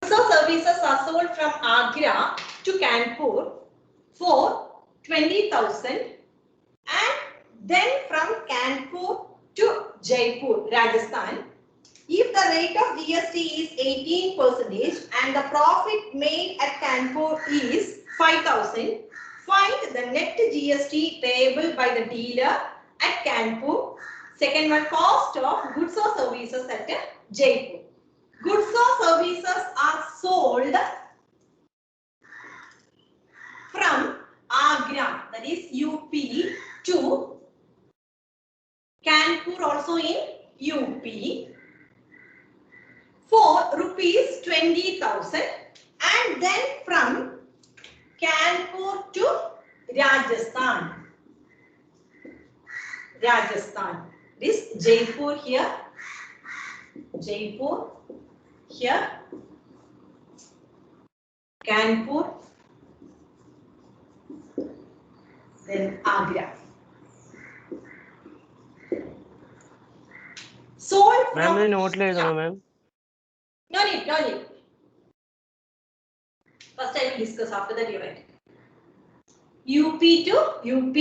So services are sold from Agra to Kanpur for 20,000 and then from Kanpur to Jaipur, Rajasthan. If the rate of GST is 18% and the profit made at Kanpur is 5,000, find the net GST payable by the dealer at Kanpur. Second one, cost of goods or services at Jaipur. Goods or services are sold from Agra, that is UP, to Kanpur, also in UP, for rupees 20,000 and then from Kanpur to Rajasthan. This Jaipur here, Jaipur here, Kanpur, then Agra. Sold from. Ma'am, note लेना ma'am. No need. First I will discuss, after that you write. UP to UP.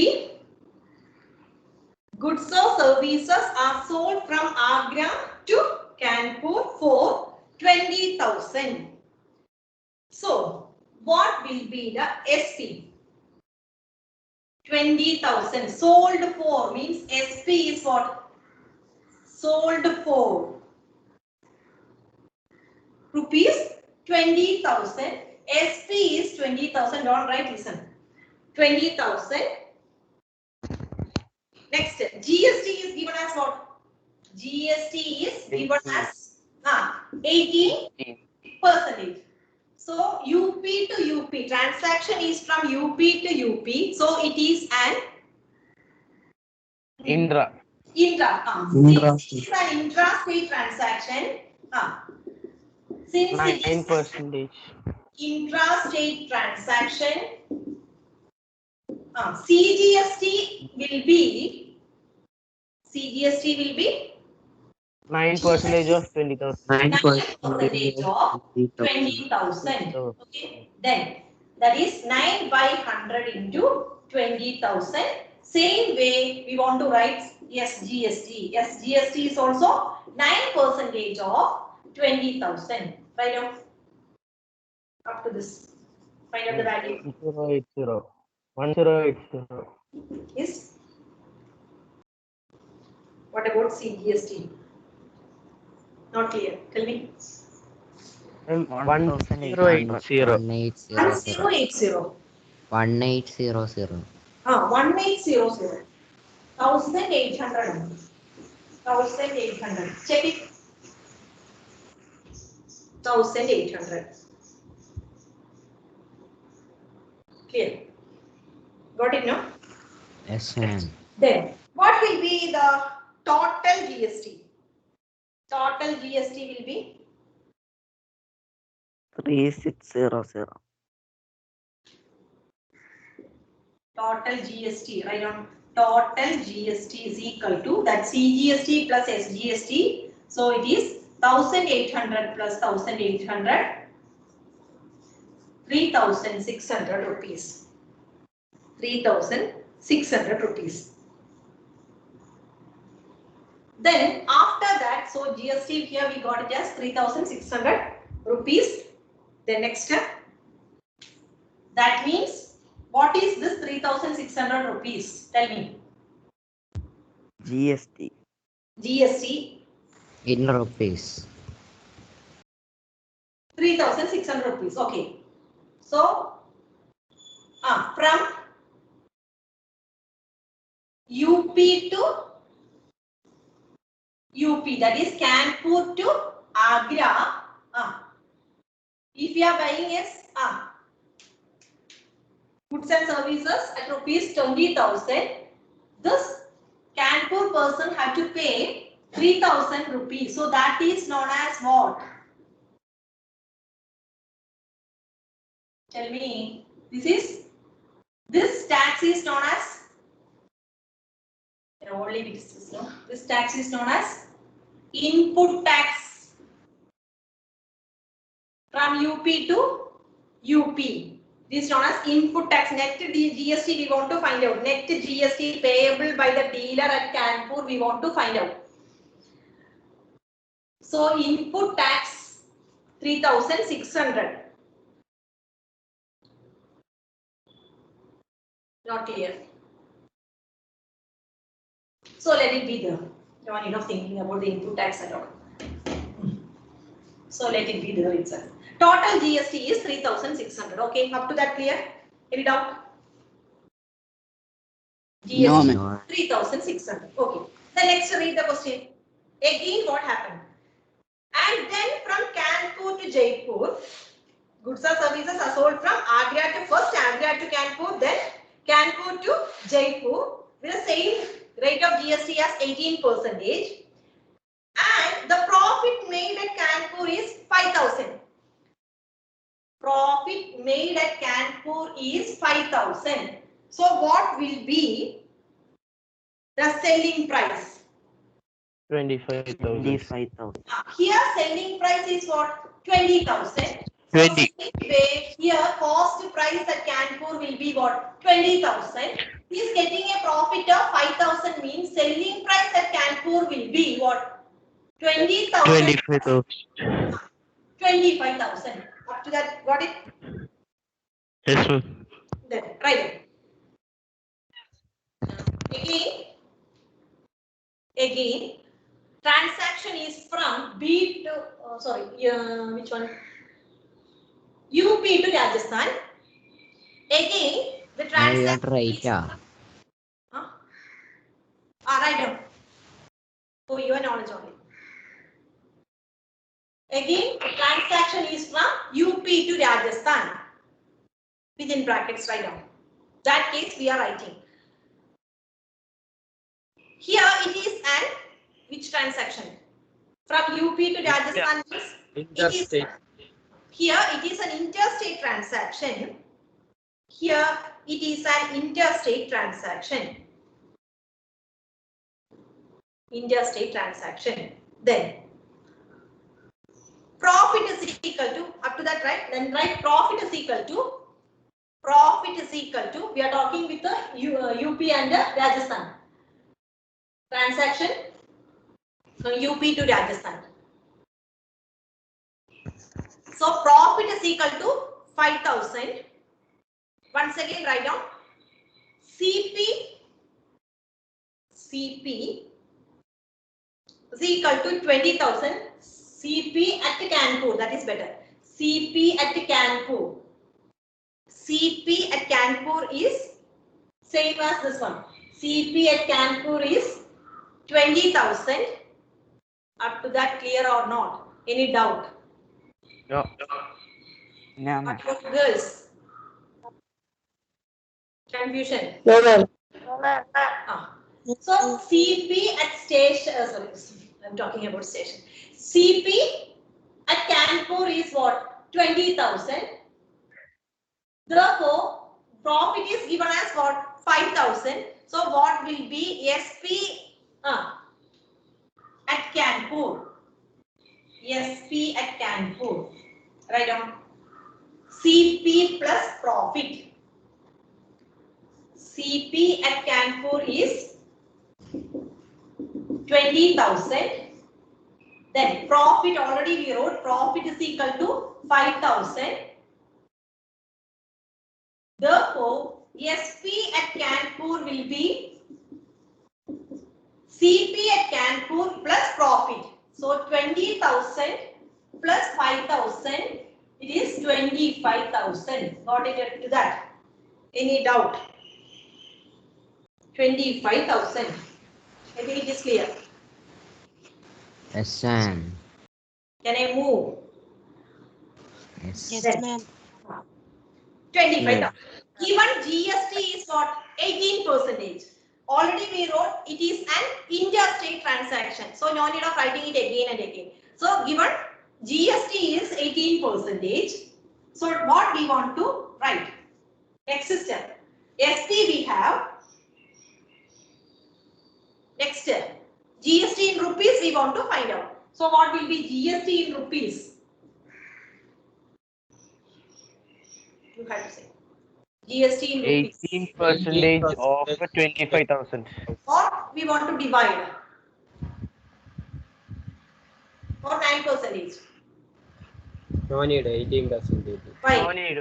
Goods or services are sold from Agra to Kanpur for 20,000. So, what will be the SP? 20,000. Sold for means SP is what? Sold for rupees 20,000. SP is 20,000. Don't write, listen. 20,000. Next, GST is given as what? GST is given as 18%. So UP to UP, transaction is from UP to UP. So it is an Indra. Since it is an intra-state transaction, since it is 9%. intra-state transaction, CGST will be 9% of 20,000. 9% of 20,000. Okay, then that is 9 by 100 into 20,000. Same way we want to write SGST. SGST is also 9% of 20,000. Find out up to this. Find out the value. 1080. Is what about CGST? Not clear. Tell me. 1080. 1800. 1800. 1800. 1800. 1,800. 1,800. Check it. 1,800. Clear? Got it now? Yes, ma'am. Then, what will be the total GST? Total GST will be 3600. total GST. Right on. Total GST is equal to that CGST plus SGST. So it is 1,800 plus 1,800, 3,600 rupees. 3,600 rupees. Then after that, so GST here we got it as 3,600 rupees. The next step. That means what is this 3,600 rupees? Tell me. GST. GST. In rupees. 3,600 rupees. Okay. So from UP to UP, that is Kanpur to Agra. If you are buying as goods and services at rupees 20,000, this Kanpur person had to pay 3,000 rupees. So that is known as what? Tell me. This tax is known as. This tax is known as input tax. From UP to UP. This is known as input tax. Net GST we want to find out. Net GST payable by the dealer at Kanpur we want to find out. So input tax 3,600. Not clear. So let it be there. No need of thinking about the input tax at all. So let it be there itself. Total GST is 3,600. Okay, up to that clear? Any doubt? GST No. 3,600. Okay. Then next read the question. Again, what happened? And then from Kanpur to Jaipur, goods or services are sold from Agra to first Agra to Kanpur, then Kanpur to Jaipur with the same rate of GST as 18%. And the profit made at Kanpur is 5,000. Profit made at Kanpur is 5,000. So what will be the selling price? 25,000. 25,000. Here selling price is what? 20,000. So 20. same way here cost price at Kanpur will be what? 20,000. He is getting a profit of 5,000 means selling price at Kanpur will be what? 20,000. 25,000. 25,000. Up to that, got it? Yes, ma'am. Then right. Again, transaction is from B to which one? UP to Rajasthan. Again, the I transaction got right. is write down for your knowledge only. Again, the transaction is from UP to Rajasthan. Within brackets, write down. That case we are writing. Here it is an which transaction? From UP to Rajasthan means Interstate. Here it is an interstate transaction. Here it is an interstate transaction. Interstate transaction. Then profit is equal to, up to that, right? Then write profit is equal to, we are talking with the UP and the Rajasthan. Transaction from UP to Rajasthan. So profit is equal to 5,000. Once again write down CP is equal to 20,000. CP at Kanpur, that is better. CP at Kanpur. CP at Kanpur is same as this one. CP at Kanpur is 20,000. Up to that clear or not? Any doubt? No. No, ma'am. What about girls? Confusion. No, ma'am. So CP at station, I'm talking about station. CP at Kanpur is what? 20,000. Therefore, profit is given as what? 5,000. So what will be SP at Kanpur? SP at Kanpur. Write down. CP plus profit. CP at Kanpur is 20,000. Then profit already we wrote. Profit is equal to 5,000. Therefore, SP at Kanpur will be CP at Kanpur plus profit. So 20,000 plus 5,000, it is 25,000. Got it up to that? Any doubt? 25,000. I think it is clear. Yes, ma'am. Can I move? Yes. Yes, Then ma'am. 25,000. Given GST is what? 18%. Already we wrote it is an interstate transaction. So no need of writing it again and again. So given GST is 18%. So what we want to write? Next step. SP we have. Next step. GST in rupees we want to find out. So what will be GST in rupees? You have to say. GST in rupees. 18% of 25,000. Or we want to divide. Or 9%. No need 18%. Why? No need.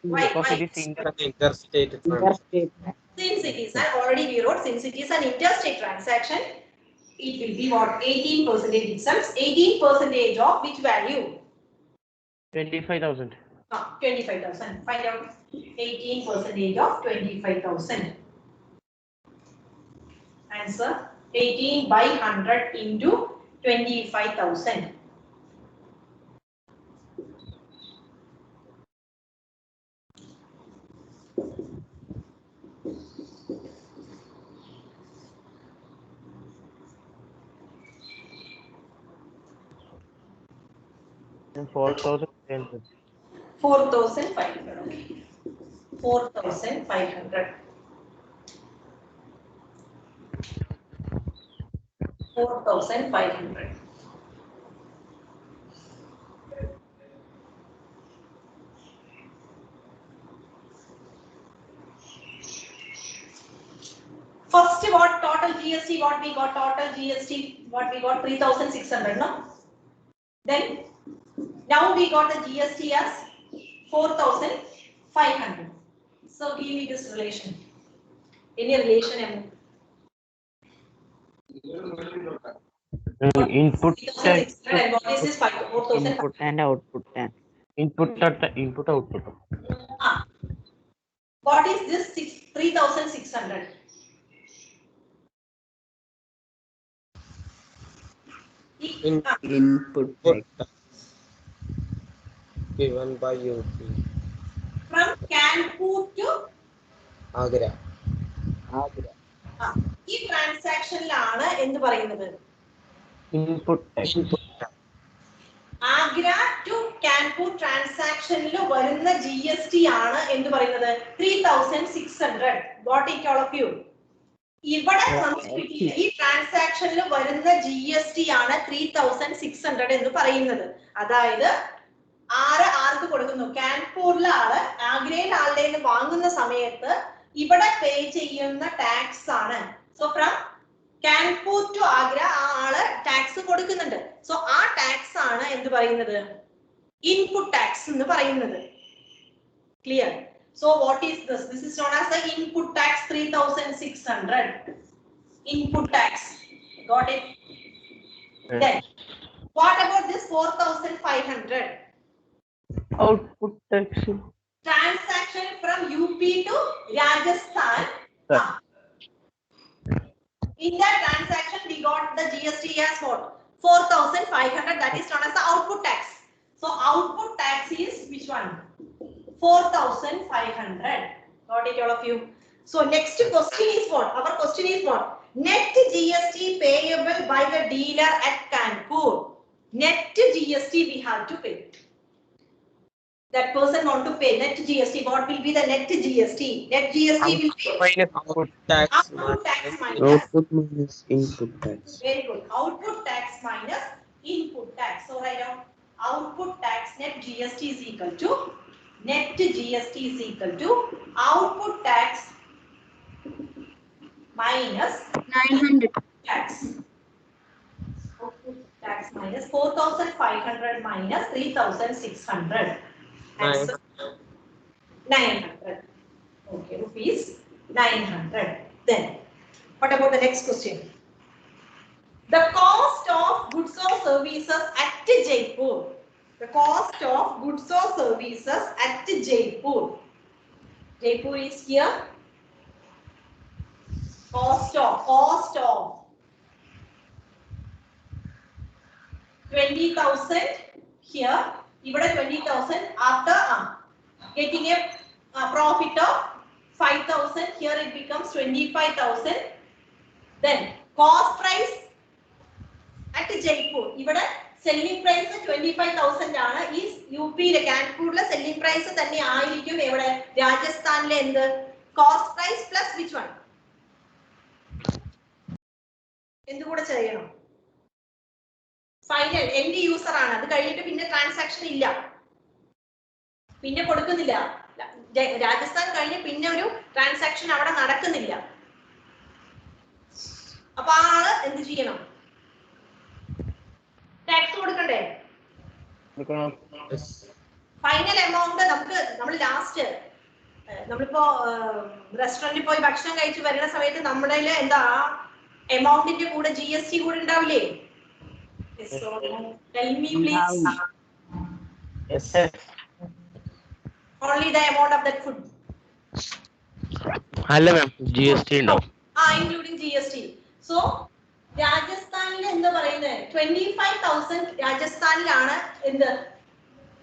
Why? Because Why? it is Interstate transaction. Interstate. Since it is, already we wrote, since it is an interstate transaction, it will be what? 18% itself. 18% of which value? 25,000. 25,000. Find out 18% of 25,000. Answer 18 by 100 into 25,000. And 4,500. 4,500. Okay. 4,500. 4,500. First, what total GST? What we got total GST? What we got 3,600. No. Then now we got the GST as 4,500. So give me this relation. Any relation? Input 3,600 and what is this 4,000? Input and output. input output. What is this 3,600? Input tax. Given by UP. From Kanpur to Agra. ഈ ട്രാൻസാക്ഷനിലാണ് എന്ത് പറയുന്നത്? Input tax. Agra to Kanpur ട്രാൻസാക്ഷനിൽ വരുന്ന GST ആണ് എന്ത് പറയുന്നത്? 3,600. Got it all of you? ഇവിടെ ഈ ട്രാൻസാക്ഷനിൽ വരുന്ന GST ആണ് 3,600 എന്ന് പറയുന്നത്. അതായത് ആർക്ക് കൊടുക്കുന്നു? കാൻപൂരിലെ ആള് ആഗ്രയിൽ ആളുടെ നിന്ന് വാങ്ങുന്ന സമയത്ത് ഇവിടെ പേ ചെയ്യുന്ന ടാക്സ് ആണ്. So from Kanpur to Agra ആ ആള് ടാക്സ് കൊടുക്കുന്നുണ്ട്. സോ ആ ടാക്സ് ആണ് എന്ത് പറയുന്നത്? ഇൻപുട്ട് ടാക്സ് എന്ന് പറയുന്നത്. Clear? So what is this? This is known as the input tax 3,600. Input tax. Got it? Then what about this 4,500? Output tax. Transaction from UP to Rajasthan. In that transaction, we got the GST as what? 4,500. That is known as the output tax. So output tax is which one? 4,500. Got it, all of you? So next question is what? Our question is what? Net GST payable by the dealer at Kanpur. Net GST we have to pay. That person want to pay net GST. What will be the net GST? Net GST will be Output tax. output tax minus. Output minus input tax. Very good. Output tax minus input tax. So write down output tax net GST is equal to output tax minus 900. tax. Output tax minus 4,500 minus 3,600. Answer 900. Okay, rupees 900. Then, what about the next question? The cost of goods or services at Jaipur. The cost of goods or services at Jaipur. Jaipur is here. Cost of 20,000 here. Even 20,000 after getting a profit of 5,000. Here it becomes 25,000. Then cost price at Jaipur. Even selling price 25,000 ആണ്. ഈ യുപിയിലെ കാൻപൂരിലെ selling price തന്നെ ആയിരിക്കും ഇവിടെ രാജസ്ഥാനിലെ എന്ത്? Cost price plus which one? എന്തുകൂടെ ചെയ്യണം? Final end user ആണ്. അത് കഴിഞ്ഞിട്ട് പിന്നെ ട്രാൻസാക്ഷൻ ഇല്ല, പിന്നെ കൊടുക്കുന്നില്ല. രാജസ്ഥാൻ കഴിഞ്ഞ് പിന്നെ ഒരു ട്രാൻസാക്ഷൻ അവിടെ നടക്കുന്നില്ല. അപ്പൊ ആ ആള് എന്ത് ചെയ്യണം? ടാക്സ് കൊടുക്കണ്ടേ? ഫൈനൽ എമൗണ്ട് നമ്മൾ ലാസ്റ്റ് നമ്മളിപ്പോ റെസ്റ്റോറന്റിൽ പോയി ഭക്ഷണം കഴിച്ച് വരുന്ന സമയത്ത് നമ്മുടെ എന്താ എമൗണ്ടിന്റെ കൂടെ GST കൂടെ ഉണ്ടാവില്ലേ? Tell me please. Yes. Only the amount of that food. അല്ല മാം GST ഉണ്ടാവും. Including GST. So രാജസ്ഥാനിൽ എന്താ പറയുന്നത് 25,000 രാജസ്ഥാനിലാണ് എന്ത്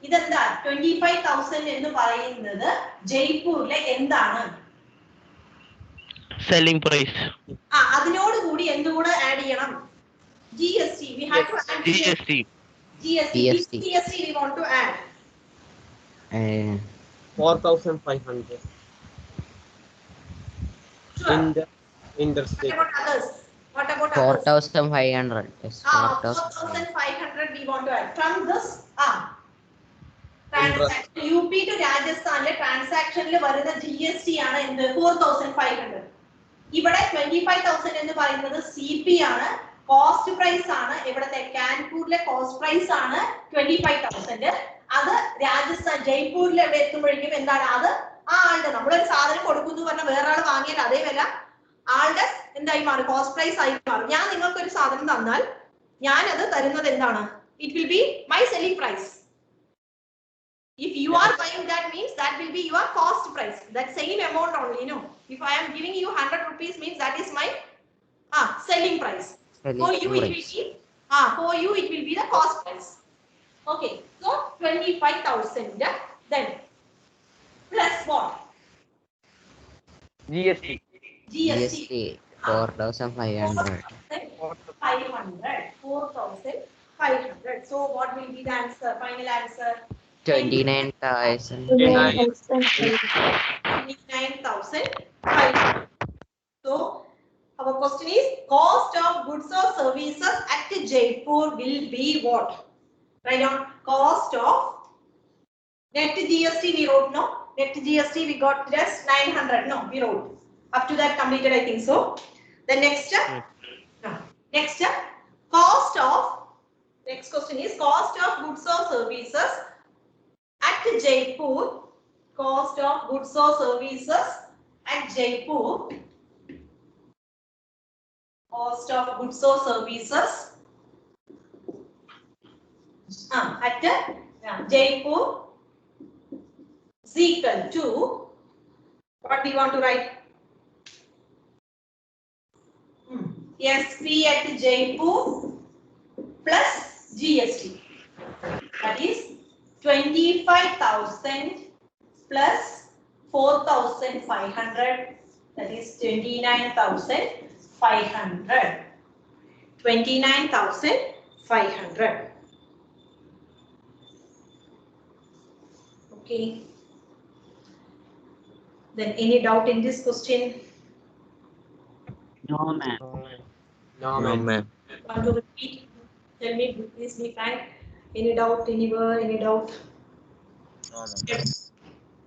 ഇതെന്താ 25,000 എന്ന് പറയുന്നത് ജയ്പൂരിലെ എന്താണ്? Selling price. അതിനോട് കൂടി എന്തുകൂടെ ആഡ് ചെയ്യണം? GST. We have to add GST. GST we want to add. 4,500. Sure. Interstate. What about others? What about 4,500. Yes, 4,500 we want to add. From this, transaction UP to Rajasthanle transactionil varuna GST ആണ് എന്ത് 4,500. ഇവിടെ 25,000 എന്ന് പറയുന്നത് CP ആണ്, cost price ആണ്. ഇവിടത്തെ കാൻപൂരിലെ cost price ആണ് 25,000. അത് രാജസ്ഥാൻ ജയ്പൂരിൽ എവിടെ എത്തുമ്പോഴേക്കും എന്താണ് അത് ആ ആളുടെ നമ്മളൊരു സാധനം കൊടുക്കുന്നു പറഞ്ഞാൽ വേറെ ആൾ വാങ്ങിയാൽ അതേ വില ആളുടെ എന്തായി മാറും? കോസ്റ്റ് പ്രൈസ് ആയി മാറും. ഞാൻ നിങ്ങൾക്ക് ഒരു സാധനം തന്നാൽ ഞാൻ അത് തരുന്നത് എന്താണ്? It will be my selling price. If you are buying, that means that will be your cost price. That same amount only, no. If I am giving you 100 rupees means that is my selling price. For you it will be it will be the cost price. Okay. So 25,000 then plus what? GST. 4,500. 4,500. So what will be the answer? Final answer? 29,000. 29,500. So our question is cost of goods or services at Jaipur will be what? Write down cost of net GST we wrote, no? Net GST we got just 900, no? We wrote. Up to that completed, I think so. The next cost of, next question is cost of goods or services at Jaipur. Cost of goods or services at Jaipur. Cost of goods or services at Jaipur is equal to what we want to write? SP at Jaipur plus GST. That is 25,000 plus 4,500. That is 29,500. 29,500. Okay. Then any doubt in this question? No, ma'am. No, ma'am. Want to repeat? Tell me, please be frank. Any doubt, any word, any doubt? No, ma'am.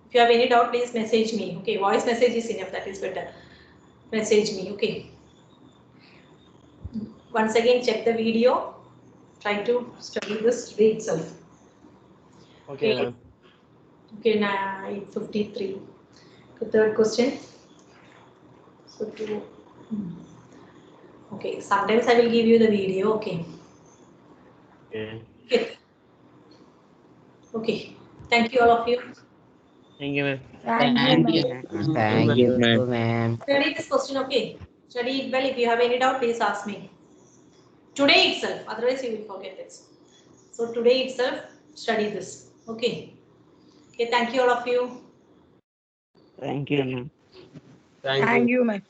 If you have any doubt, please message me. Okay, voice message is enough. That is better. Message me. Okay. Once again, check the video. Try to study this today itself. Okay, ma'am. Okay, now 8:53. The third question. So okay, sometimes I will give you the video. Okay. Okay. Okay. Thank you all of you. Thank you, ma'am. Thank you, ma'am. Study this question, okay? Study it well. If you have any doubt, please ask me. Today itself, otherwise you will forget this. So today itself, study this. Okay. Okay, thank you all of you. Thank you, ma'am. Thank you. ma'am.